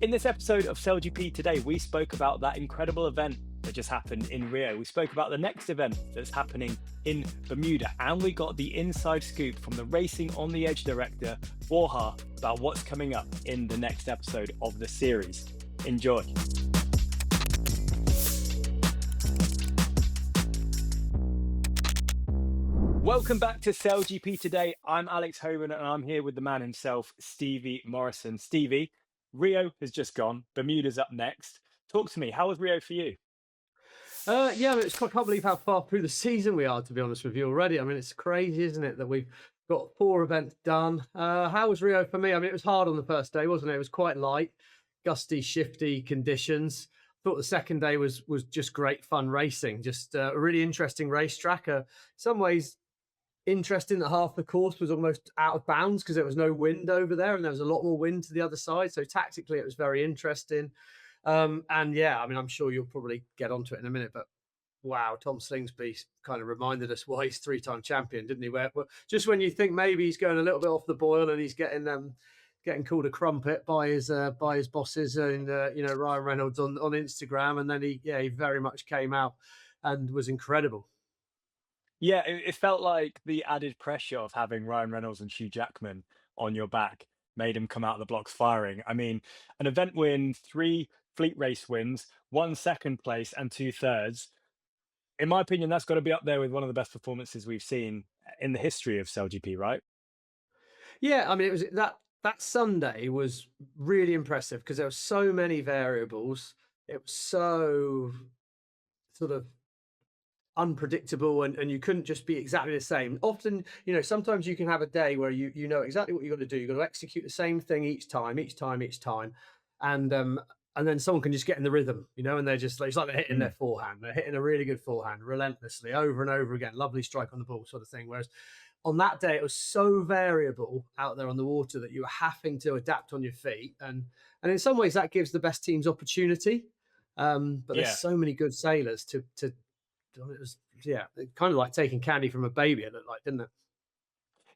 In this episode of SailGP today, we spoke about that incredible event that just happened in Rio. We spoke about the next event that's happening in Bermuda, and we got the inside scoop from the Racing on the Edge director, Borja, about what's coming up in the next episode of the series. Enjoy. Welcome back to SailGP today. I'm Alex Hobern, and I'm here with the man himself, Stevie Morrison. Stevie, Rio has just gone. Bermuda's up next. Talk to me. How was Rio for you? Yeah, I can't believe how far through the season we are, to be honest with you already. I mean, it's crazy, isn't it, that we've got 4 events done. How was Rio for me? I mean, it was hard on the first day, wasn't it? It was quite light, gusty, shifty conditions. Thought the second day was just great fun racing, just a really interesting racetrack. In some ways, interesting that half the course was almost out of bounds because there was no wind over there and there was a lot more wind to the other side. So tactically, it was very interesting. And yeah, I mean, I'm sure you'll probably get onto it in a minute, but wow, Tom Slingsby kind of reminded us why he's 3-time champion, didn't he? Where just when you think maybe he's going a little bit off the boil and he's getting called a crumpet by his bosses and Ryan Reynolds on Instagram, and then he very much came out and was incredible. Yeah, it felt like the added pressure of having Ryan Reynolds and Hugh Jackman on your back made him come out of the blocks firing. I mean, an event win, 3 fleet race wins, 1 second place, and 2 thirds. In my opinion, that's got to be up there with one of the best performances we've seen in the history of SailGP, right? Yeah, I mean, it was that Sunday was really impressive because there were so many variables. It was so sort of unpredictable, and you couldn't just be exactly the same. Often, sometimes you can have a day where you know exactly what you got to do. You got to execute the same thing each time, and then someone can just get in the rhythm, and they're just it's like they're hitting their forehand. They're hitting a really good forehand relentlessly over and over again. Lovely strike on the ball, sort of thing. Whereas on that day, it was so variable out there on the water that you were having to adapt on your feet, and in some ways that gives the best teams opportunity. But there's Yeah. so many good sailors to it was kind of like taking candy from a baby. It looked like, didn't it?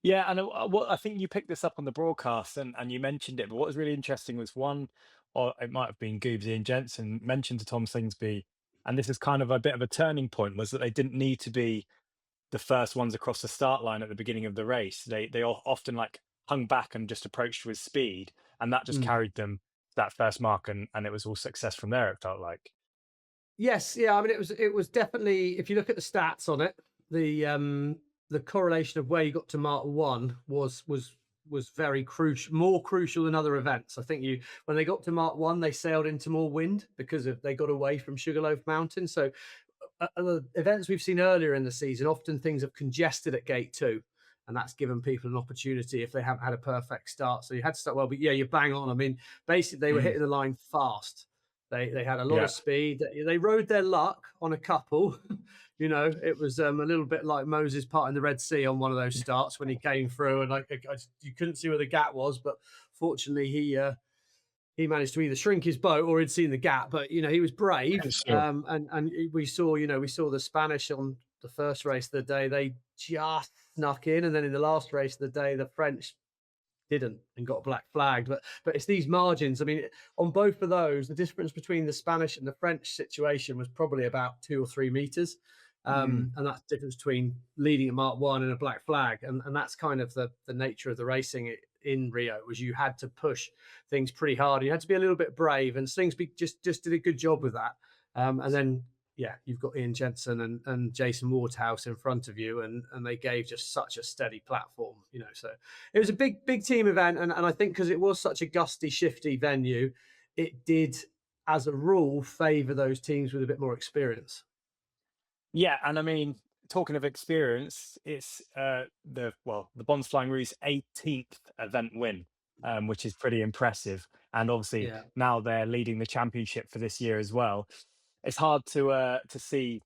Yeah, and what I think you picked this up on the broadcast and you mentioned it, but what was really interesting was one, or it might have been Goobsy and Jensen mentioned to Tom Slingsby, and this is kind of a bit of a turning point, was that they didn't need to be the first ones across the start line at the beginning of the race. They often like hung back and just approached with speed, and that just Mm. carried them to that first mark, and it was all success from there, it felt like. Yes, yeah. I mean, it was definitely, if you look at the stats on it, the correlation of where you got to Mark 1 was very crucial, more crucial than other events. I think when they got to Mark 1, they sailed into more wind because they got away from Sugarloaf Mountain. So the events we've seen earlier in the season, often things have congested at gate 2, and that's given people an opportunity if they haven't had a perfect start. So you had to start well, but yeah, you're bang on. I mean, basically they were Mm. hitting the line fast. They had a lot Yeah. of speed. They rode their luck on a couple. It was a little bit like Moses parting the Red Sea on one of those starts when he came through, and you couldn't see where the gap was. But fortunately, he managed to either shrink his boat or he'd seen the gap. But he was brave, Sure. and we saw the Spanish on the first race of the day. They just snuck in, and then in the last race of the day, the French didn't and got black flagged. But it's these margins. I mean, on both of those, the difference between the Spanish and the French situation was probably about 2 or 3 meters. Mm. And that's the difference between leading at Mark 1 and a black flag. And that's kind of the nature of the racing in Rio, was you had to push things pretty hard. You had to be a little bit brave, and Slingsby just did a good job with that. And then you've got Ian Jensen and Jason Waterhouse in front of you, and they gave just such a steady platform, So it was a big team event, and I think because it was such a gusty, shifty venue, it did, as a rule, favour those teams with a bit more experience. Yeah, and I mean, talking of experience, it's the Bonds Flying Rouge's 18th event win, which is pretty impressive. And obviously Yeah. now they're leading the championship for this year as well. It's hard to see,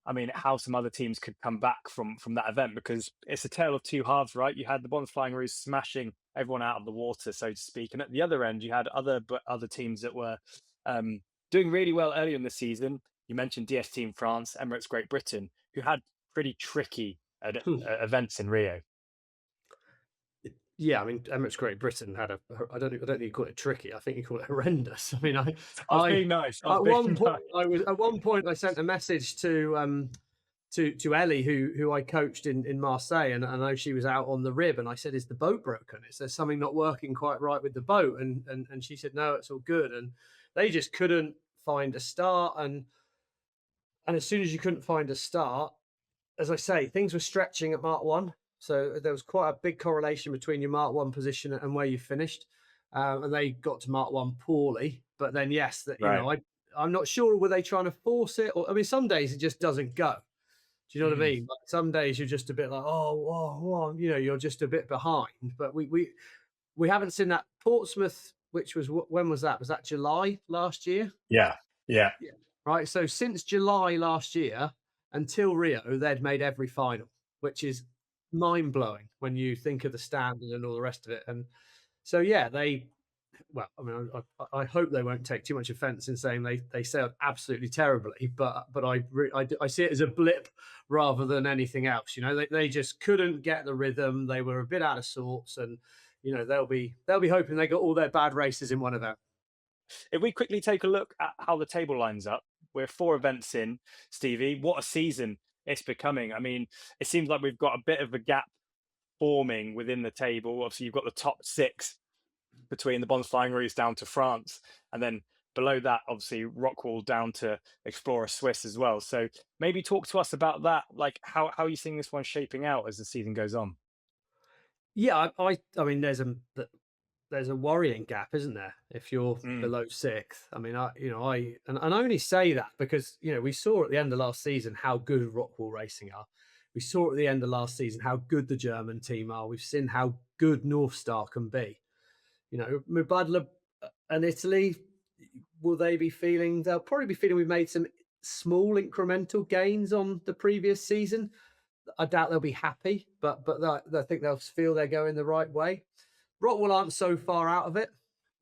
I mean, how some other teams could come back from that event, because it's a tale of two halves, right? You had the Bonds Flying Rouge smashing everyone out of the water, so to speak, and at the other end, you had other teams that were doing really well earlier in the season. You mentioned DS Team France, Emirates Great Britain, who had pretty tricky events in Rio. Yeah, I mean, Emirates Great Britain had a. I don't think you call it tricky. I think you call it horrendous. I mean, I was being nice. I was at being one point, nice. I sent a message to Ellie, who I coached in Marseille, and I know she was out on the rib, and I said, "Is the boat broken? Is there something not working quite right with the boat?" And she said, "No, it's all good." And they just couldn't find a start, and as soon as you couldn't find a start, as I say, things were stretching at Mark One, so there was quite a big correlation between your Mark One position and where you finished, and they got to Mark One poorly. But then, yes, that Right. I'm not sure were they trying to force it, or I mean, some days it just doesn't go. Do you know what I Mm. mean? Like some days you're just a bit like, oh, whoa, whoa, you know, you're just a bit behind. But we haven't seen that Portsmouth, which was when was that? Was that July last year? Yeah. Yeah. Yeah. Right. So since July last year until Rio, they'd made every final, which is mind blowing when you think of the standard and all the rest of it. And so, yeah, they, well, I mean, I hope they won't take too much offense in saying they sailed absolutely terribly, but I see it as a blip rather than anything else. You know, they just couldn't get the rhythm. They were a bit out of sorts, and you know they'll be hoping they got all their bad races in one event. If we quickly take a look at how the table lines up, we're 4 events in, Stevie. What a season it's becoming. I mean, it seems like we've got a bit of a gap forming within the table. Obviously, you've got the top six between the Bonds Flying Roos down to France, and then below that, obviously, Rockwool down to Explorer Swiss as well. So maybe talk to us about that. Like, how are you seeing this one shaping out as the season goes on? Yeah, I mean, there's a worrying gap, isn't there? If you're Mm, below sixth, I mean, and I only say that because we saw at the end of last season how good Rockwool Racing are. We saw at the end of last season how good the German team are. We've seen how good North Star can be. Mubadala and Italy, will they be feeling? They'll probably be feeling we've made some small incremental gains on the previous season. I doubt they'll be happy, but I think they'll feel they're going the right way. Rockwell aren't so far out of it,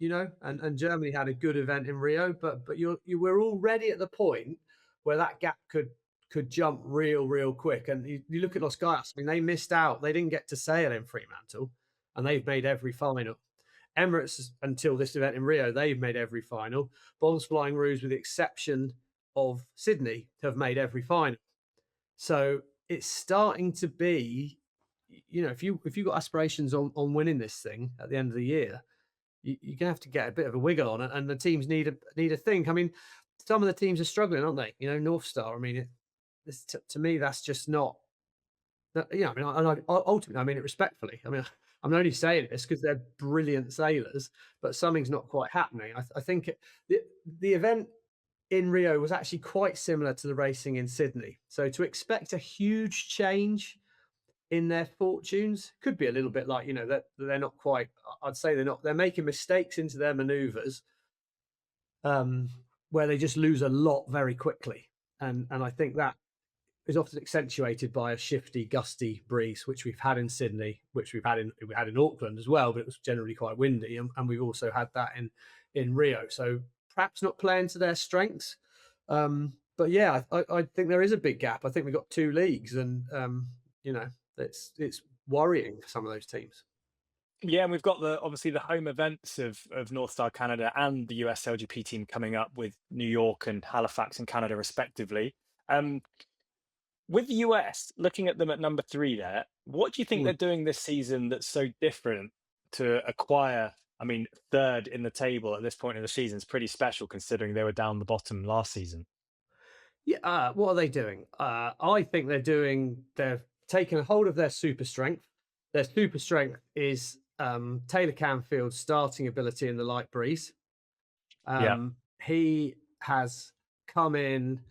and Germany had a good event in Rio, but we're already at the point where that gap could jump real quick. And you look at Los Gaias, I mean, they missed out. They didn't get to sail in Fremantle, and they've made every final. Emirates, until this event in Rio, they've made every final. Bonds Flying Roos, with the exception of Sydney, have made every final. So it's starting to be, if you got aspirations on winning this thing at the end of the year, you're gonna have to get a bit of a wiggle on it, and the teams need a think. I mean, some of the teams are struggling, aren't they? North Star. I mean, to me, that's just not. I mean, ultimately, I mean it respectfully. I mean, I'm only saying this because they're brilliant sailors, but something's not quite happening. I think the event in Rio was actually quite similar to the racing in Sydney. So to expect a huge change in their fortunes could be a little bit like, that they're not quite, I'd say they're making mistakes into their maneuvers, um, where they just lose a lot very quickly. And I think that is often accentuated by a shifty, gusty breeze, which we've had in Sydney, which we had in Auckland as well, but it was generally quite windy, and we've also had that in Rio. So perhaps not playing to their strengths, but yeah, I think there is a big gap. I think we've got two leagues, and it's worrying for some of those teams. yeah, and we've got obviously the home events of North Star Canada and the US LGP team coming up with New York and Halifax in Canada respectively. Um, with the US, looking at them at number three there, what do you think they're Mm. doing this season that's so different to acquire? I mean, third in the table at this point in the season is pretty special considering they were down the bottom last season. Yeah, what are they doing? I think they're taking a hold of their super strength. Their super strength is Taylor Canfield's starting ability in the light breeze. Yeah. He has come in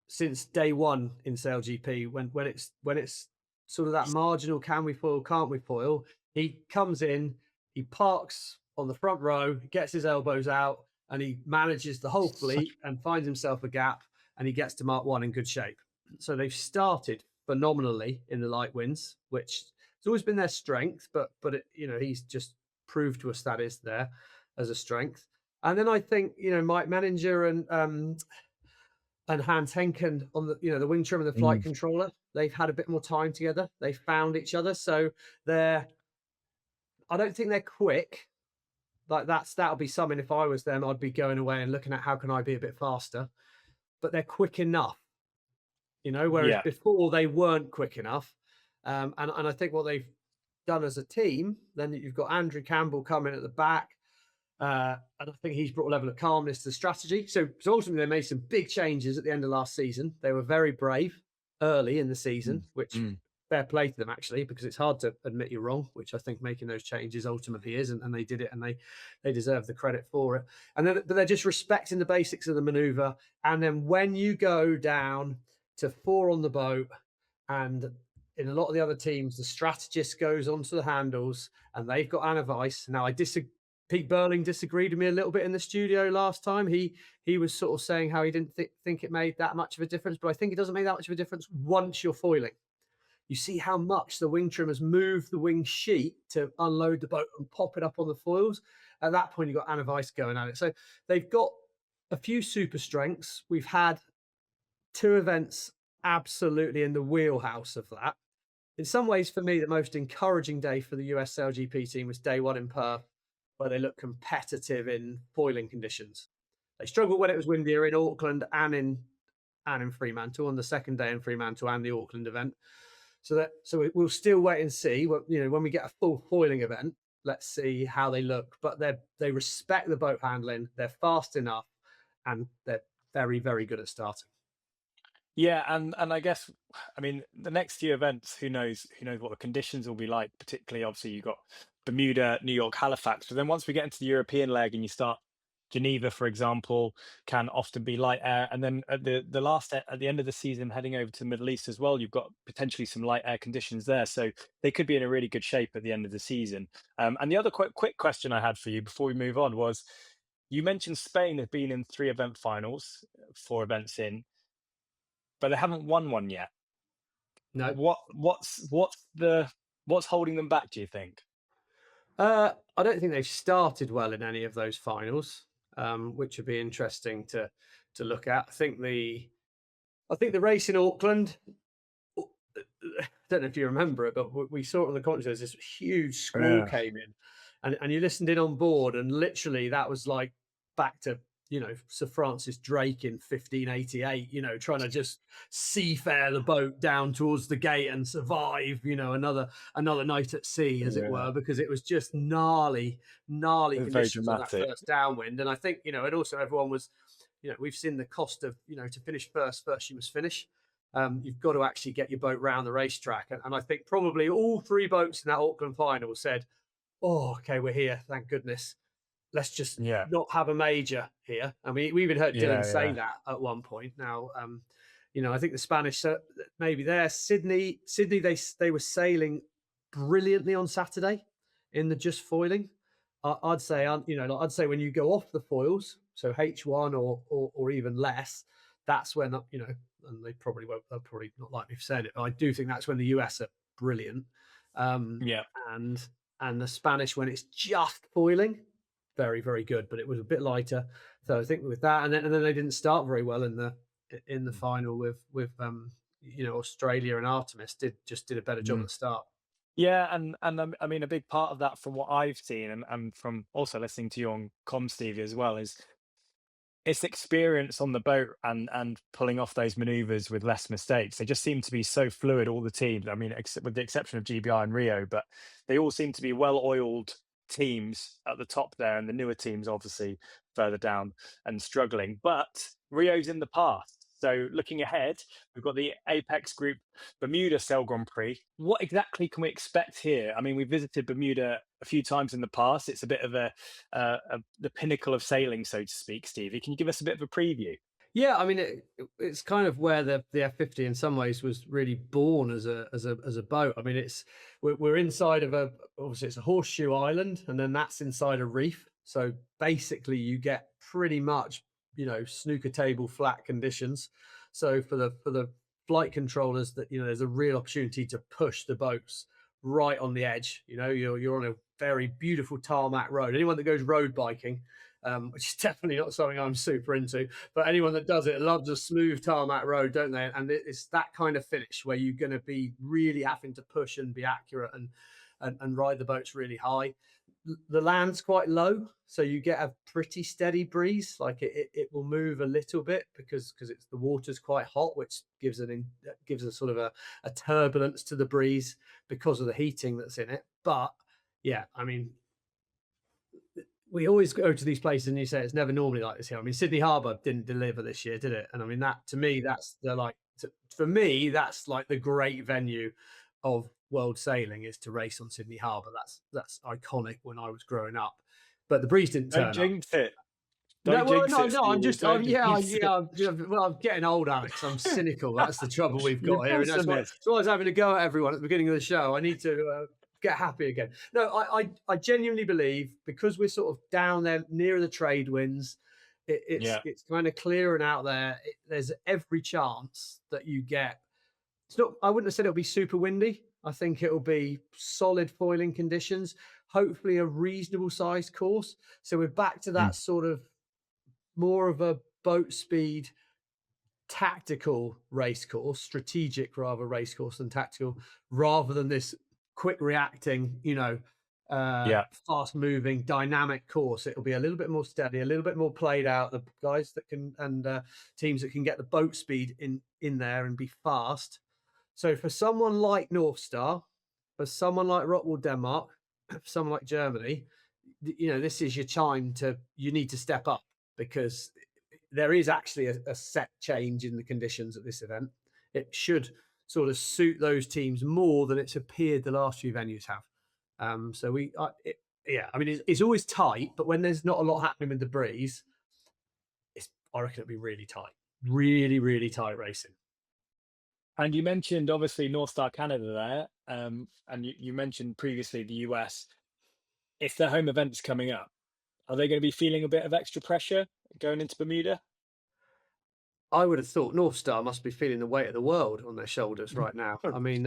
since day one in SailGP when it's sort of that marginal, can we foil, can't we foil? He comes in, he parks on the front row, gets his elbows out, and he manages the whole fleet and finds himself a gap, and he gets to Mark One in good shape. So they've started phenomenally in the light winds, which has always been their strength, but he's just proved to us that is there as a strength. And then I think Mike Manager and Hans Henken on the wing trim and the flight Mm. controller. They've had a bit more time together. They found each other, so they're. I don't think they're quick. Like that'll be something. If I was them, I'd be going away and looking at how can I be a bit faster. But they're quick enough, whereas Yeah. before they weren't quick enough. And I think what they've done as a team, then you've got Andrew Campbell coming at the back. And I think he's brought a level of calmness to the strategy. So ultimately, they made some big changes at the end of last season. They were very brave early in the season, Mm, which mm. fair play to them, actually, because it's hard to admit you're wrong, which I think making those changes ultimately is. And they did it, and they deserve the credit for it. But they're just respecting the basics of the maneuver. And then when you go down to 4 on the boat, and in a lot of the other teams, the strategist goes onto the handles and they've got anavise. Now, I disagree. Pete Burling disagreed with me a little bit in the studio last time. He was sort of saying how he didn't think it made that much of a difference, but I think it doesn't make that much of a difference once you're foiling. You see how much the wing trimmers move the wing sheet to unload the boat and pop it up on the foils. At that point, you've got anavise going at it. So they've got a few super strengths. We've had 2 events absolutely in the wheelhouse of that. In some ways, for me, the most encouraging day for the US SailGP team was day 1 in Perth, where they looked competitive in foiling conditions. They struggled when it was windier in Auckland and in Fremantle on the second day in Fremantle and the Auckland event. So we'll still wait and see. When we get a full foiling event, let's see how they look. But they respect the boat handling. They're fast enough, and they're very, very good at starting. Yeah, and I guess, I mean, the next few events, who knows what the conditions will be like. Particularly, obviously, you've got Bermuda, New York, Halifax. But then once we get into the European leg and you start Geneva, for example, can often be light air. And then at at the end of the season, heading over to the Middle East as well, you've got potentially some light air conditions there. So they could be in a really good shape at the end of the season. And the other quick question I had for you before we move on was, you mentioned Spain has been in 3 event finals, 4 events in, but they haven't won one yet. No, What's holding them back, do you think? I don't think they've started well in any of those finals, which would be interesting to look at. I think the race in Auckland. I don't know if you remember it, but we saw it on the commentary. This huge squall Yeah. came in, and you listened in on board, and literally that was like back to Sir Francis Drake in 1588. Trying to just seafare the boat down towards the gate and survive. Another night at sea, as it Yeah. were, because it was just gnarly It's very conditions on that dramatic. first downwind. And I think and also everyone was, we've seen the cost of to finish first you must finish. You've got to actually get your boat round the racetrack. And I think probably all 3 boats in that Auckland final said, oh, okay, we're here. Thank goodness. Let's just Yeah. not have a major here. And we even heard Dylan Yeah, say yeah. that at one point. Now, I think the Spanish, maybe there, Sydney, they were sailing brilliantly on Saturday in the just foiling. I'd say, I'd say when you go off the foils, so H1 or even less, that's when, and they'll probably not like me for saying it, but I do think that's when the US are brilliant. Um, Yeah. and the Spanish, when it's just foiling, very, very good, but it was a bit lighter. So I think with that, and then they didn't start very well in the final with Australia, and Artemis did a better job at Mm. the start. Yeah, I mean, a big part of that from what I've seen, and from also listening to you on Com Stevie as well, is it's experience on the boat and pulling off those maneuvers with less mistakes. They just seem to be so fluid, all the teams. I mean, with the exception of GBI and Rio, but they all seem to be well-oiled teams at the top there, and the newer teams obviously further down and struggling. But Rio's in the past. So looking ahead, we've got the Apex Group Bermuda Sail Grand Prix. What exactly can we expect here? I mean, we visited Bermuda a few times in the past. It's a bit of the pinnacle of sailing, so to speak. Stevie, can you give us a bit of a preview? Yeah, I mean it's kind of where the F50 in some ways was really born as a boat. I mean we're inside of obviously it's a horseshoe island, and then that's inside a reef. So basically you get pretty much snooker table flat conditions. So for the flight controllers, that there's a real opportunity to push the boats right on the edge. You're on a very beautiful tarmac road. Anyone that goes road biking, which is definitely not something I'm super into, but anyone that does it loves a smooth tarmac road, don't they? And it's that kind of finish where you're going to be really having to push and be accurate. and ride the boats really high. The land's quite low, so you get a pretty steady breeze. Like it will move a little bit because it's the water's quite hot, which gives a sort of a turbulence to the breeze because of the heating that's in it. But yeah, I mean, we always go to these places and you say it's never normally like this here. I mean, Sydney Harbour didn't deliver this year, did it? And I mean, that to me, that's the like, for me, that's like the great venue of world sailing is to race on Sydney Harbour. That's iconic when I was growing up. But the breeze didn't Don't turn up. jinx it. No, Don't well, jinx no, it, no. I'm Stevie. just, Don't jinx it. well, I'm getting old, Alex. I'm cynical. That's the trouble we've You're got here, and pessimist. that's why I was having a go at everyone at the beginning of the show. I need to get happy again. No, I genuinely believe because we're sort of down there near the trade winds, Yeah. it's kind of clearing out there. There's every chance that you get. It's not. I wouldn't have said it'll be super windy. I think it'll be solid foiling conditions. Hopefully, a reasonable sized course. So we're back to Mm. that sort of more of a boat speed tactical race course, strategic rather race course than tactical, rather than this quick reacting, Yeah. fast moving, dynamic course. It'll be a little bit more steady, a little bit more played out. The guys that can and teams that can get the boat speed in there and be fast. So for someone like North Star, for someone like Rockwool Denmark, for someone like Germany, this is your time you need to step up because there is actually a set change in the conditions at this event. It should sort of suit those teams more than it's appeared the last few venues have. Yeah, I mean, it's always tight, but when there's not a lot happening with the breeze, I reckon it'll be really tight, really, really tight racing. And you mentioned obviously North Star Canada there, and you mentioned previously the US. If their home event's coming up, are they going to be feeling a bit of extra pressure going into Bermuda? I would have thought North Star must be feeling the weight of the world on their shoulders right now. I mean,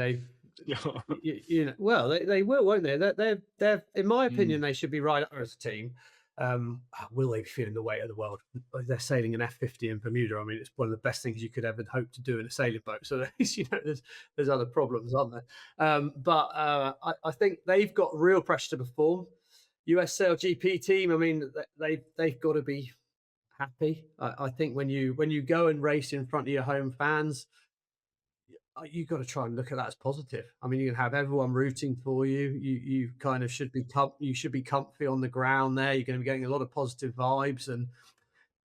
well, they will, won't they? They're, in my Mm. opinion, they should be right up there as a team. Will they be feeling the weight of the world? They're sailing an F50 in Bermuda. I mean, it's one of the best things you could ever hope to do in a sailing boat. So there's other problems, aren't there? But I think they've got real pressure to perform. US SailGP team. I mean, they've got to be happy. I think when you go and race in front of your home fans, you've got to try and look at that as positive. I mean, you can have everyone rooting for you. You kind of should be you should be comfy on the ground there. You're going to be getting a lot of positive vibes, and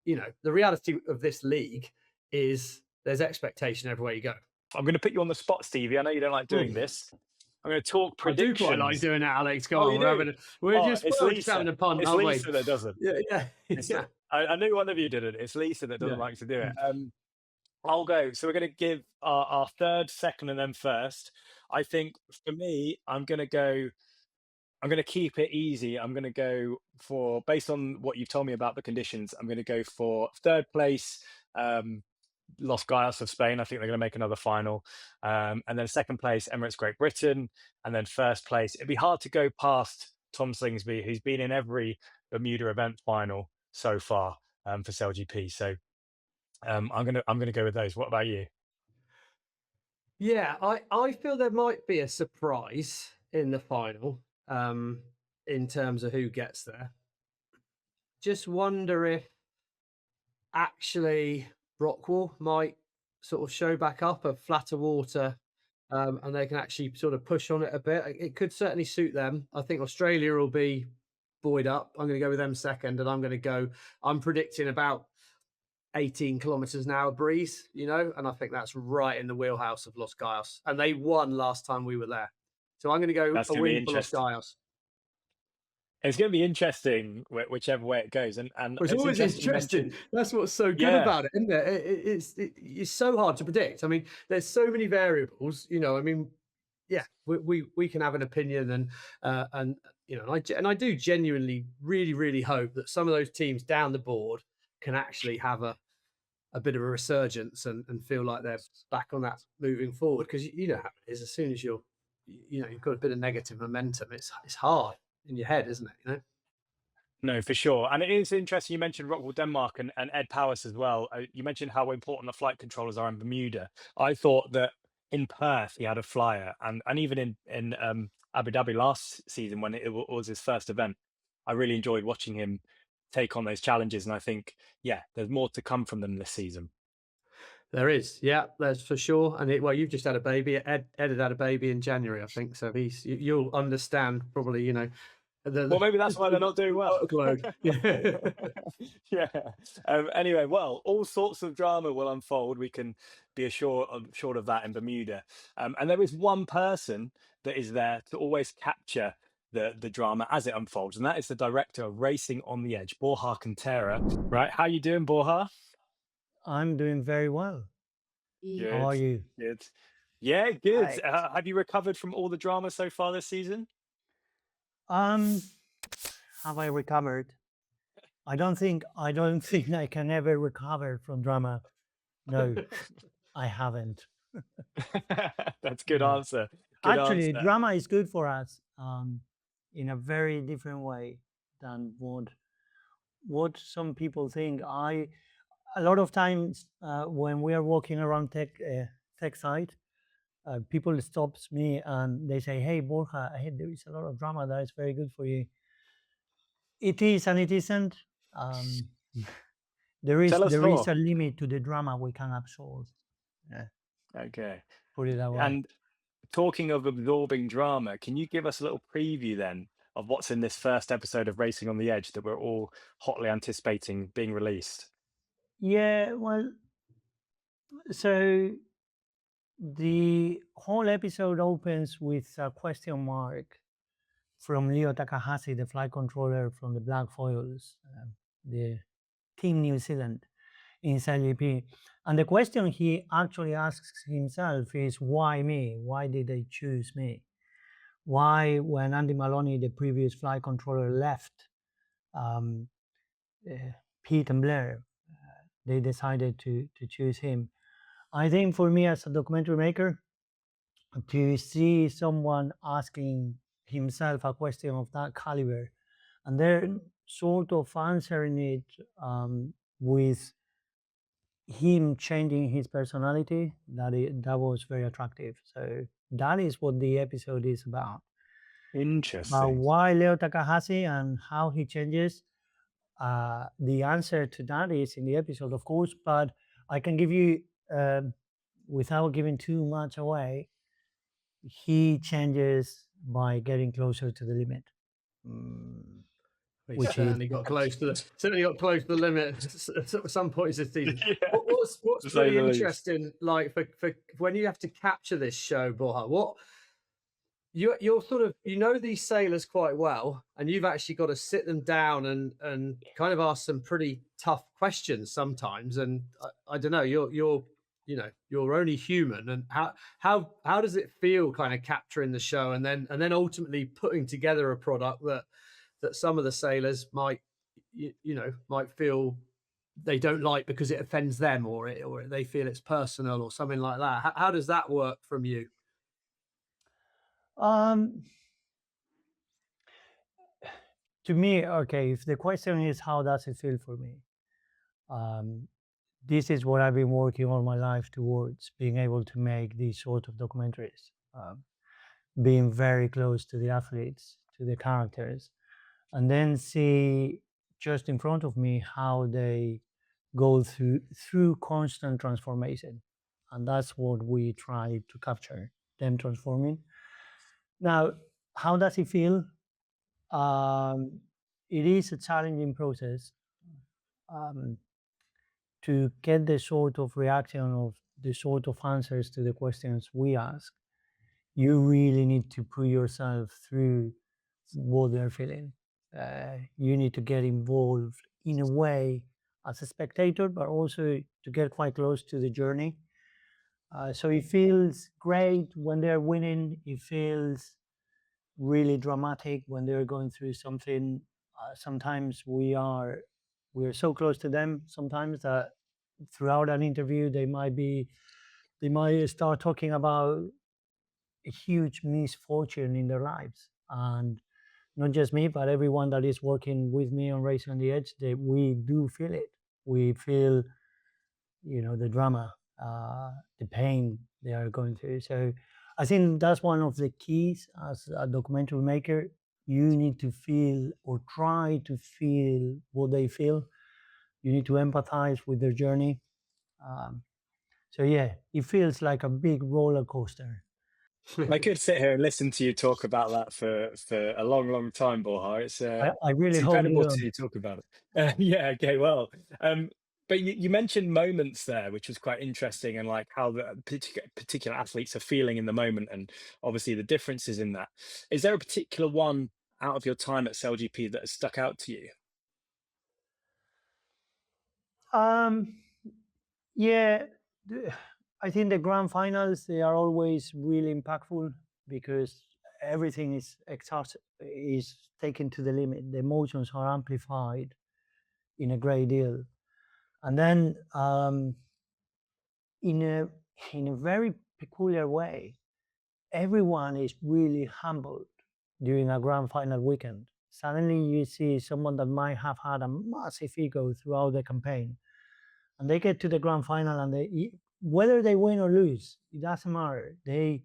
the reality of this league is there's expectation everywhere you go. I'm going to put you on the spot, Stevie. I know you don't like doing Hmm. this. I'm going to talk I do quite like predictions. doing it, Alex. Come Oh, on, you do? we're Oh, just it's we're just having Lisa. a punt, It's aren't we? Lisa that doesn't. Yeah, yeah, It's, yeah, I knew one of you did it. It's Lisa that doesn't yeah. like to do it. I'll go. So we're going to give our third, second, and then first. I think for me, I'm going to go. I'm going to keep it easy. I'm going to go for, based on what you've told me about the conditions, I'm going to go for third place, Los Gallos of Spain. I think they're going to make another final. And then second place, Emirates Great Britain. And then first place, it'd be hard to go past Tom Slingsby, who's been in every Bermuda event final so far for SailGP. So I'm gonna go with those. What about you? Yeah, I feel there might be a surprise in the final, in terms of who gets there. Just wonder if actually Rockwell might sort of show back up a flatter water, and they can actually sort of push on it a bit. It could certainly suit them. I think Australia will be buoyed up. I'm going to go with them second, and I'm predicting about 18 kilometers an hour breeze, and I think that's right in the wheelhouse of Los Gallos. And they won last time we were there. So I'm going to go That's a going to be win for Los interesting. Gallos. It's going to be interesting whichever way it goes. And Well, it's it's always interesting you interesting. mentioned, That's what's so good yeah, about it, isn't it? It's so hard to predict. I mean, there's so many variables. I mean, yeah, we can have an opinion, and and I do genuinely, really, really hope that some of those teams down the board can actually have a bit of a resurgence and feel like they're back on that moving forward, because you know how it is. As soon as you've got a bit of negative momentum, it's hard in your head, isn't it? no, for sure. And it is interesting you mentioned Rockwell, Denmark and Ed Powers as well. You mentioned how important the flight controllers are in Bermuda. I thought that in Perth he had a flyer, and even in Abu Dhabi last season when was his first event. I really enjoyed watching him take on those challenges, and I think, yeah, there's more to come from them this season. There is, yeah, there's for sure. And well, you've just had a baby. Ed had a baby in January, I think. So you'll understand probably, Well, maybe that's why they're not doing well. workload. Yeah. Yeah. Anyway, well, all sorts of drama will unfold. We can be assured of that in Bermuda. And there is one person that is there to always capture the drama as it unfolds, and that is the director of Racing on the Edge, Borja Cantera. Right? How you doing, Borja? I'm doing very well. How Good. are you? Good. Yeah, good. Right. Have you recovered from all the drama so far this season? Um, have I recovered? I don't think I can ever recover from drama. No, I haven't. That's good No. answer. Good Actually, answer. drama is good for us in a very different way than what some people think. A lot of times when we are walking around tech site, people stops me and they say, "Hey, Borja, there is a lot of drama that is very good for you." It is and it isn't. Um, Tell us there is more. a limit to the drama we can absorb. Yeah, Okay. put it that way. And talking of absorbing drama, can you give us a little preview then of what's in this first episode of Racing on the Edge that we're all hotly anticipating being released? Yeah, well, so the whole episode opens with a question mark from Leo Takahashi, the flight controller from the Black Foils, the Team New Zealand in SailGP. And the question he actually asks himself is, why me? Why did they choose me? Why, when Andy Maloney, the previous flight controller, left um, Pete and Blair, they decided to choose him? I think for me as a documentary maker, to see someone asking himself a question of that caliber and they're sort of answering it with him changing his personality, that was very attractive. So that is what the episode is about. About Interesting. why Leo Takahashi and how he changes. The answer to that is in the episode, of course, but I can give you, without giving too much away, he changes by getting closer to the limit. He Which is certainly got close to the limit at some points this season. Yeah, What's to say pretty the least. interesting, like for when you have to capture this show, Borja, what you're sort of these sailors quite well, and you've actually got to sit them down and kind of ask some pretty tough questions sometimes. And I don't know, you're only human, and how does it feel kind of capturing the show and then ultimately putting together a product that some of the sailors might might feel they don't like because it offends them or they feel it's personal or something like that. How does that work from you? To me, okay, if the question is how does it feel for me, this is what I've been working all my life towards, being able to make these sort of documentaries, being very close to the athletes, to the characters, and then see just in front of me how they go through constant transformation. And that's what we try to capture, them transforming. Now, how does it feel? It is a challenging process to get the sort of reaction of the sort of answers to the questions we ask. You really need to put yourself through what they're feeling. You need to get involved in a way as a spectator, but also to get quite close to the journey. So it feels great when they're winning. It feels really dramatic when they're going through something. Sometimes we're so close to them sometimes that throughout an interview they might start talking about a huge misfortune in their lives, and not just me but everyone that is working with me on Racing on the Edge, we do feel it. We feel the drama, the pain they are going through. So I think that's one of the keys as a documentary maker. You need to feel or try to feel what they feel. You need to empathize with their journey. So yeah, it feels like a big roller coaster. I could sit here and listen to you talk about that for a long, long time, Borja. I really It's hope you incredible to don't. see you talk about it. Yeah, okay, well, but you mentioned moments there, which was quite interesting, and like how the particular athletes are feeling in the moment, and obviously the differences in that. Is there a particular one out of your time at SailGP that has stuck out to you? Um, yeah, I think the grand finals, they are always really impactful because everything is taken to the limit. The emotions are amplified in a great deal, and then in a very peculiar way, everyone is really humbled during a grand final weekend. Suddenly, you see someone that might have had a massive ego throughout the campaign, and they get to the grand final, and whether they win or lose, it doesn't matter. They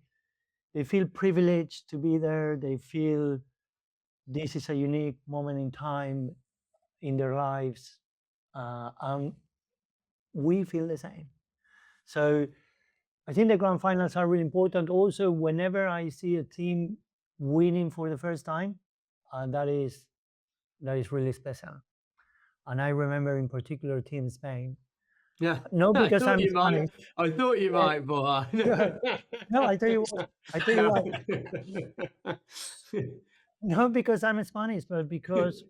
feel privileged to be there. They feel this is a unique moment in time in their lives, and we feel the same. So I think the grand finals are really important. Also, whenever I see a team winning for the first time, that is really special. And I remember in particular Team Spain. Yeah, No, I because thought I'm you might. Spanish. I thought you might, but No, I tell you what. No, because I'm Spanish, but because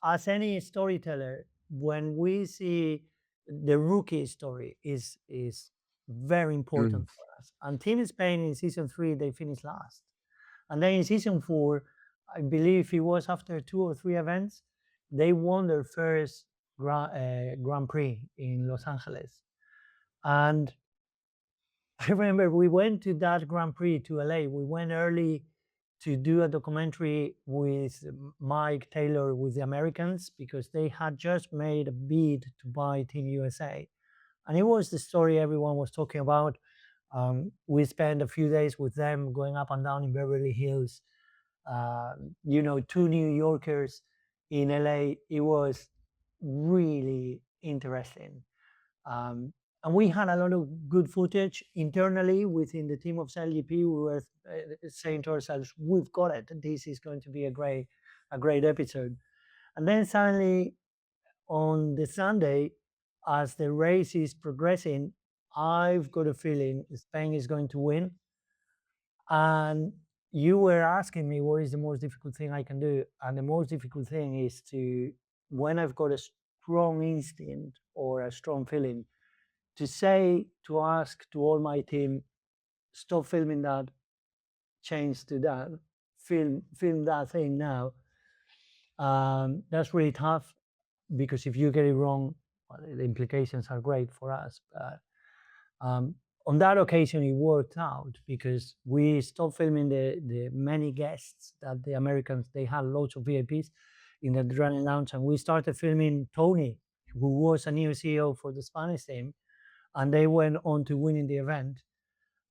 as any storyteller, when we see the rookie story is very important for us. And Team Spain in season 3, they finished last. And then in season 4, I believe it was after 2 or 3 events, they won their first Grand Prix in Los Angeles. And I remember we went to that Grand Prix to LA. We went early to do a documentary with Mike Taylor with the Americans because they had just made a bid to buy Team USA. And it was the story everyone was talking about. We spent a few days with them going up and down in Beverly Hills. 2 New Yorkers in LA. It was really interesting. And we had a lot of good footage internally within the team of SailGP. We were saying to ourselves, "We've got it. This is going to be a great episode." And then suddenly, on the Sunday, as the race is progressing, I've got a feeling Spain is going to win. And you were asking me what is the most difficult thing I can do, and the most difficult thing is to, when I've got a strong instinct or a strong feeling, to ask to all my team, stop filming that, change to that, film that thing now. That's really tough because if you get it wrong, well, the implications are great for us. On that occasion, it worked out because we stopped filming the many guests that the Americans, they had loads of VIPs in the adrenaline lounge, and we started filming Tony, who was a new CEO for the Spanish team, and they went on to winning the event,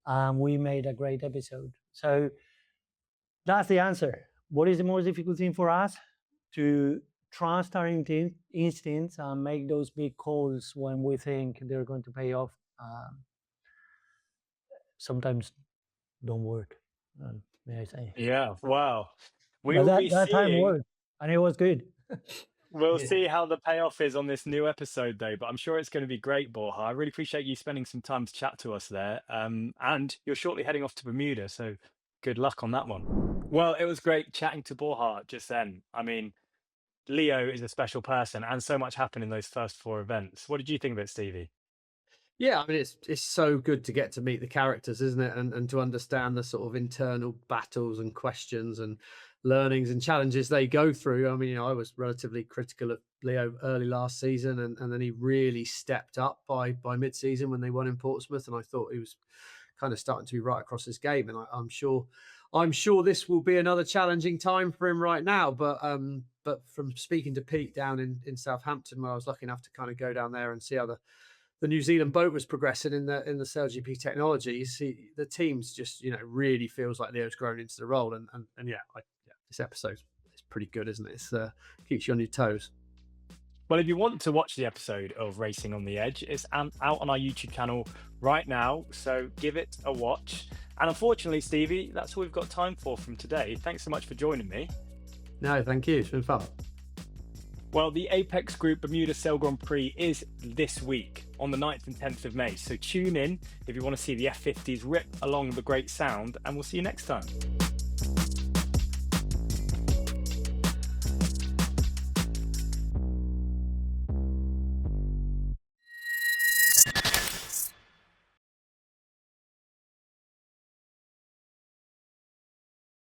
and we made a great episode. So that's the answer. What is the most difficult thing for us? To trust our instincts and make those big calls when we think they're going to pay off. Sometimes don't work, may I say. Yeah, wow. We But will be that time seeing. worked, and it was good. We'll see how the payoff is on this new episode, though. But I'm sure it's going to be great, Borja. I really appreciate you spending some time to chat to us there. And you're shortly heading off to Bermuda, so good luck on that one. Well, it was great chatting to Borja just then. I mean, Leo is a special person, and so much happened in those first 4 events. What did you think of it, Stevie? Yeah, I mean, it's so good to get to meet the characters, isn't it? And to understand the sort of internal battles and questions and learnings and challenges they go through. I mean, I was relatively critical of Leo early last season, and then he really stepped up by mid-season when they won in Portsmouth, and I thought he was kind of starting to be right across his game. And I'm sure this will be another challenging time for him right now. But from speaking to Pete down in Southampton, where I was lucky enough to kind of go down there and see how the the New Zealand boat was progressing in the SailGP technology, you see the teams just, really feels like Leo's grown into the role. And yeah, this episode is pretty good, isn't it? It's keeps you on your toes. Well, if you want to watch the episode of Racing on the Edge, it's out on our YouTube channel right now, so give it a watch. And unfortunately, Stevie, that's all we've got time for from today. Thanks so much for joining me. No, thank you. It's been fun. Well, the Apex Group Bermuda Sail Grand Prix is this week on the 9th and 10th of May. So tune in if you want to see the F50s rip along the Great Sound, and we'll see you next time.